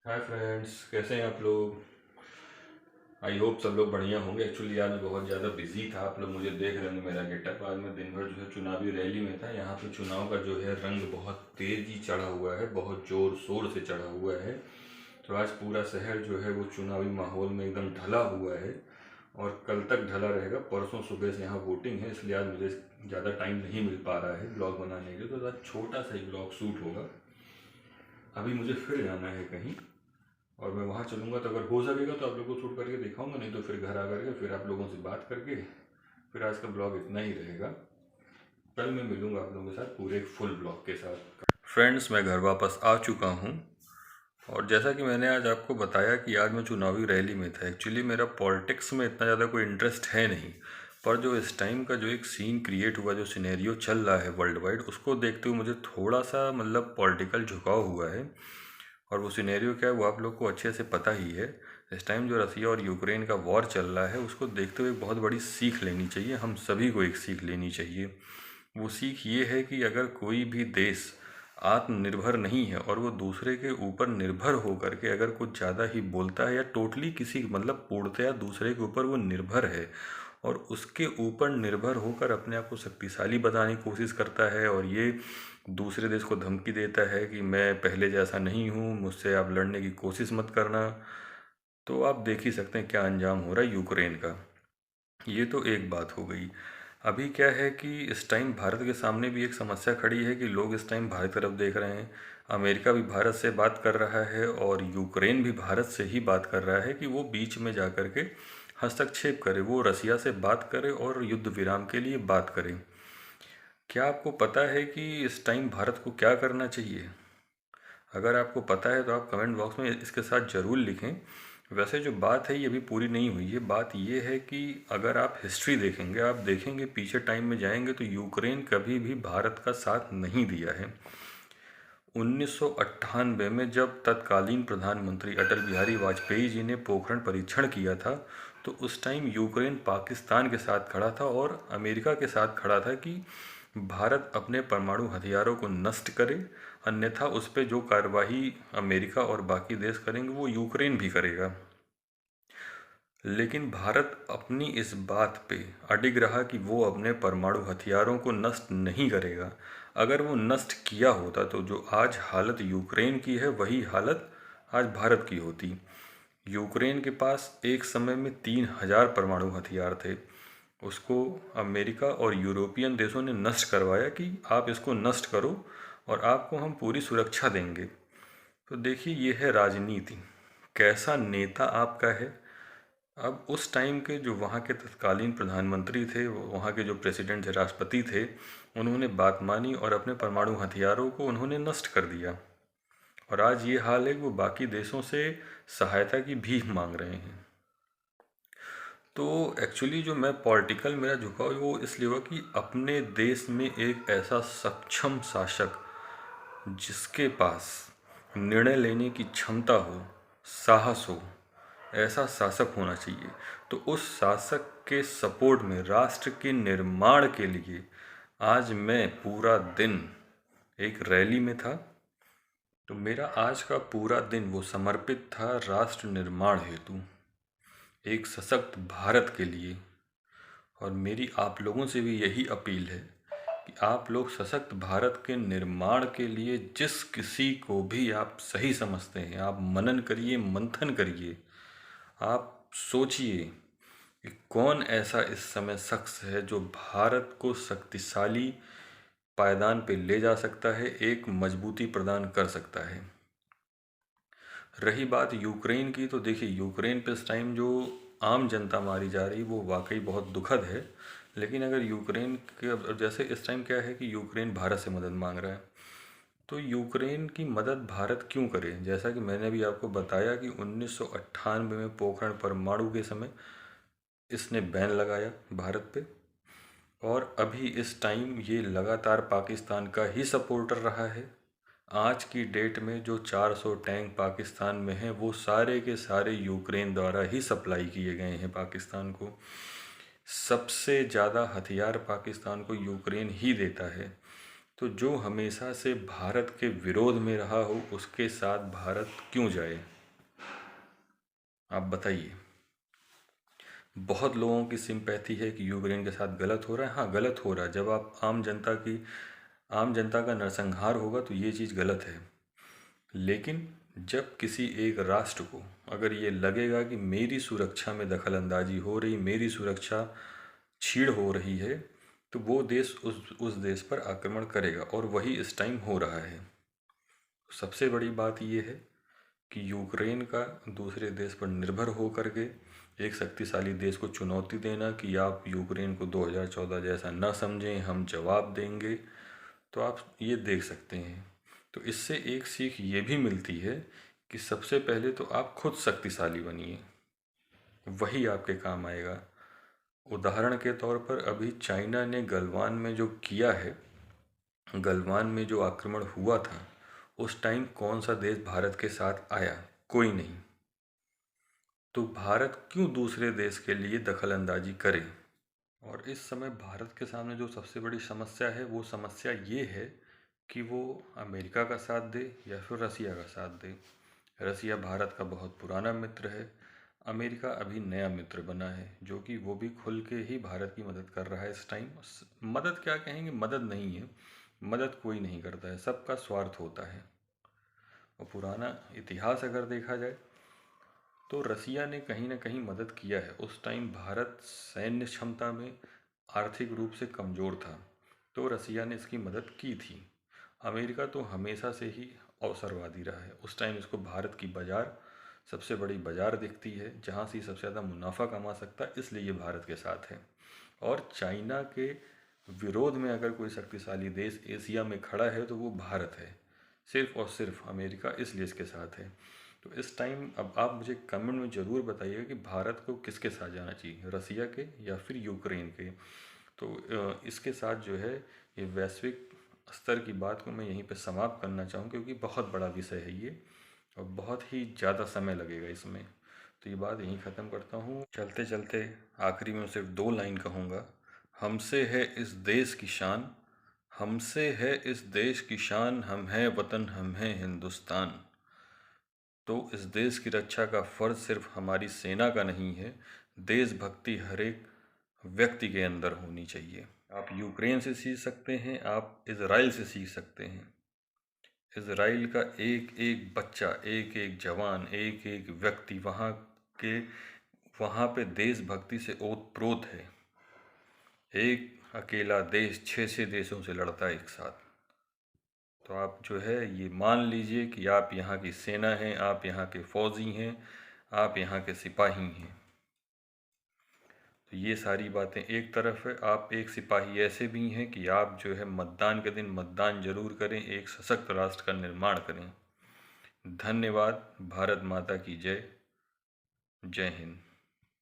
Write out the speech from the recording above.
Hi friends, कैसे हैं आप लोग। आई होप सब लोग बढ़िया होंगे। एक्चुअली आज मैं बहुत ज़्यादा बिजी था। आप लोग मुझे देख रहे होंगे मेरा गेटअप। आज मैं दिन भर जो है चुनावी रैली में था। यहाँ पे चुनाव का जो है रंग बहुत तेज़ी चढ़ा हुआ है, बहुत ज़ोर शोर से चढ़ा हुआ है। तो आज पूरा शहर जो है वो चुनावी माहौल में एकदम ढला हुआ है और कल तक ढला रहेगा। परसों सुबह से यहाँ वोटिंग है, इसलिए आज मुझे ज़्यादा टाइम नहीं मिल पा रहा है ब्लॉग बनाने के लिए। तो आज छोटा सा ही ब्लॉग शूट होगा। अभी मुझे फिर जाना है कहीं और मैं वहाँ चलूँगा, तो अगर हो सकेगा तो आप लोगों को शूट करके दिखाऊंगा, नहीं तो फिर घर आ करके फिर आप लोगों से बात करके फिर आज का ब्लॉग इतना ही रहेगा। कल मैं मिलूँगा आप लोगों के साथ पूरे फुल ब्लॉग के साथ। फ्रेंड्स, मैं घर वापस आ चुका हूँ और जैसा कि मैंने आज आपको बताया कि आज मैं चुनावी रैली में था। एक्चुअली मेरा पॉलिटिक्स में इतना ज़्यादा कोई इंटरेस्ट है नहीं, पर जो इस टाइम का जो एक सीन क्रिएट हुआ, जो सिनेरियो चल रहा है वर्ल्ड वाइड, उसको देखते हुए मुझे थोड़ा सा मतलब पॉलिटिकल झुकाव हुआ है। और वो सिनेरियो क्या है वो आप लोग को अच्छे से पता ही है। इस टाइम जो रसिया और यूक्रेन का वॉर चल रहा है, उसको देखते हुए बहुत बड़ी सीख लेनी चाहिए। हम सभी को एक सीख लेनी चाहिए। वो सीख ये है कि अगर कोई भी देश आत्मनिर्भर नहीं है और वो दूसरे के ऊपर निर्भर हो करके अगर कुछ ज़्यादा ही बोलता है या टोटली किसी मतलब पूर्णतया दूसरे के ऊपर वो निर्भर है और उसके ऊपर निर्भर होकर अपने आप को शक्तिशाली बनाने की कोशिश करता है और ये दूसरे देश को धमकी देता है कि मैं पहले जैसा नहीं हूँ, मुझसे आप लड़ने की कोशिश मत करना, तो आप देख ही सकते हैं क्या अंजाम हो रहा है यूक्रेन का। ये तो एक बात हो गई। अभी क्या है कि इस टाइम भारत के सामने भी एक समस्या खड़ी है कि लोग इस टाइम भारत की तरफ देख रहे हैं। अमेरिका भी भारत से बात कर रहा है और यूक्रेन भी भारत से ही बात कर रहा है कि वो बीच में जा कर के हस्तक्षेप करे, वो रसिया से बात करे और युद्ध विराम के लिए बात करे। क्या आपको पता है कि इस टाइम भारत को क्या करना चाहिए? अगर आपको पता है तो आप कमेंट बॉक्स में इसके साथ ज़रूर लिखें। वैसे जो बात है ये अभी पूरी नहीं हुई है। बात ये है कि अगर आप हिस्ट्री देखेंगे, आप देखेंगे पीछे टाइम में जाएंगे तो यूक्रेन कभी भी भारत का साथ नहीं दिया है। 1998 में जब तत्कालीन प्रधानमंत्री अटल बिहारी वाजपेयी जी ने पोखरण परीक्षण किया था, तो उस टाइम यूक्रेन पाकिस्तान के साथ खड़ा था और अमेरिका के साथ खड़ा था कि भारत अपने परमाणु हथियारों को नष्ट करे, अन्यथा उस पर जो कार्रवाई अमेरिका और बाकी देश करेंगे वो यूक्रेन भी करेगा। लेकिन भारत अपनी इस बात पे अडिग रहा कि वो अपने परमाणु हथियारों को नष्ट नहीं करेगा। अगर वो नष्ट किया होता तो जो आज हालत यूक्रेन की है वही हालत आज भारत की होती। यूक्रेन के पास एक समय में 3000 परमाणु हथियार थे। उसको अमेरिका और यूरोपियन देशों ने नष्ट करवाया कि आप इसको नष्ट करो और आपको हम पूरी सुरक्षा देंगे। तो देखिए ये है राजनीति, कैसा नेता आपका है। अब उस टाइम के जो वहाँ के तत्कालीन प्रधानमंत्री थे, वहाँ के जो प्रेसिडेंट थे, राष्ट्रपति थे, उन्होंने बात मानी और अपने परमाणु हथियारों को उन्होंने नष्ट कर दिया। और आज ये हाल है कि वो बाकी देशों से सहायता की भीख मांग रहे हैं। तो एक्चुअली जो मैं पॉलिटिकल मेरा झुकाव है वो इसलिए हुआ कि अपने देश में एक ऐसा सक्षम शासक जिसके पास निर्णय लेने की क्षमता हो, साहस हो, ऐसा शासक होना चाहिए। तो उस शासक के सपोर्ट में राष्ट्र के निर्माण के लिए आज मैं पूरा दिन एक रैली में था। तो मेरा आज का पूरा दिन वो समर्पित था राष्ट्र निर्माण हेतु, एक सशक्त भारत के लिए। और मेरी आप लोगों से भी यही अपील है कि आप लोग सशक्त भारत के निर्माण के लिए जिस किसी को भी आप सही समझते हैं, आप मनन करिए, मंथन करिए, आप सोचिए कि कौन ऐसा इस समय शख्स है जो भारत को शक्तिशाली पायदान पे ले जा सकता है, एक मजबूती प्रदान कर सकता है। रही बात यूक्रेन की, तो देखिए यूक्रेन पे इस टाइम जो आम जनता मारी जा रही वो वाकई बहुत दुखद है। लेकिन अगर यूक्रेन के अब जैसे इस टाइम क्या है कि यूक्रेन भारत से मदद मांग रहा है, तो यूक्रेन की मदद भारत क्यों करे? जैसा कि मैंने भी आपको बताया कि 1998 में पोखरण परमाणु के समय इसने बैन लगाया भारत पे और अभी इस टाइम ये लगातार पाकिस्तान का ही सपोर्टर रहा है। आज की डेट में जो 400 टैंक पाकिस्तान में हैं वो सारे के सारे यूक्रेन द्वारा ही सप्लाई किए गए हैं पाकिस्तान को। सबसे ज़्यादा हथियार पाकिस्तान को यूक्रेन ही देता है। तो जो हमेशा से भारत के विरोध में रहा हो उसके साथ भारत क्यों जाए? आप बताइए। बहुत लोगों की सिंपैथी है कि यूक्रेन के साथ गलत हो रहा है। हाँ, गलत हो रहा है। जब आप आम जनता का नरसंहार होगा तो ये चीज़ गलत है। लेकिन जब किसी एक राष्ट्र को अगर ये लगेगा कि मेरी सुरक्षा में दखल अंदाजी हो रही, मेरी सुरक्षा छीड़ हो रही है, तो वो देश उस देश पर आक्रमण करेगा, और वही इस टाइम हो रहा है। सबसे बड़ी बात ये है कि यूक्रेन का दूसरे देश पर निर्भर हो करके एक शक्तिशाली देश को चुनौती देना कि आप यूक्रेन को 2014 जैसा न समझें, हम जवाब देंगे, तो आप ये देख सकते हैं। तो इससे एक सीख ये भी मिलती है कि सबसे पहले तो आप खुद शक्तिशाली बनिए, वही आपके काम आएगा। उदाहरण के तौर पर अभी चाइना ने गलवान में जो किया है, गलवान में जो आक्रमण हुआ था, उस टाइम कौन सा देश भारत के साथ आया? कोई नहीं। तो भारत क्यों दूसरे देश के लिए दखल अंदाजी करे? और इस समय भारत के सामने जो सबसे बड़ी समस्या है, वो समस्या ये है कि वो अमेरिका का साथ दे या फिर रसिया का साथ दे। रसिया भारत का बहुत पुराना मित्र है। अमेरिका अभी नया मित्र बना है, जो कि वो भी खुल के ही भारत की मदद कर रहा है इस टाइम। मदद क्या कहेंगे, मदद नहीं है, मदद कोई नहीं करता है, सबका स्वार्थ होता है। और पुराना इतिहास अगर देखा जाए तो रसिया ने कहीं ना कहीं मदद किया है। उस टाइम भारत सैन्य क्षमता में आर्थिक रूप से कमज़ोर था, तो रसिया ने इसकी मदद की थी। अमेरिका तो हमेशा से ही अवसरवादी रहा है। उस टाइम इसको भारत की बाज़ार, सबसे बड़ी बाज़ार दिखती है जहाँ से सबसे ज़्यादा मुनाफा कमा सकता है, इसलिए ये भारत के साथ है। और चाइना के विरोध में अगर कोई शक्तिशाली देश एशिया में खड़ा है तो वो भारत है। सिर्फ और सिर्फ अमेरिका इसलिए इसके साथ है। तो इस टाइम अब आप मुझे कमेंट में ज़रूर बताइएगा कि भारत को किसके साथ जाना चाहिए, रसिया के या फिर यूक्रेन के। तो इसके साथ जो है ये वैश्विक स्तर की बात को मैं यहीं पे समाप्त करना चाहूँ, क्योंकि बहुत बड़ा विषय है ये और बहुत ही ज़्यादा समय लगेगा इसमें। तो ये बात यहीं ख़त्म करता हूँ। चलते चलते आखिरी में सिर्फ 2 लाइन कहूँगा। हमसे है इस देश की शान, हमसे है इस देश की शान, हम हैं वतन, हम हैं हिंदुस्तान। तो इस देश की रक्षा का फ़र्ज़ सिर्फ हमारी सेना का नहीं है, देशभक्ति हर एक व्यक्ति के अंदर होनी चाहिए। आप यूक्रेन से सीख सकते हैं, आप इज़राइल से सीख सकते हैं। इज़राइल का एक एक बच्चा, एक एक जवान, एक एक व्यक्ति के वहाँ पे देशभक्ति से ओतप्रोत है। एक अकेला देश 6 देशों से लड़ता है एक साथ। तो आप जो है ये मान लीजिए कि आप यहाँ की सेना हैं, आप यहाँ के फौजी हैं, आप यहाँ के सिपाही हैं। तो ये सारी बातें एक तरफ है, आप एक सिपाही ऐसे भी हैं कि आप जो है मतदान के दिन मतदान जरूर करें, एक सशक्त राष्ट्र का निर्माण करें। धन्यवाद। भारत माता की जय। जय हिंद।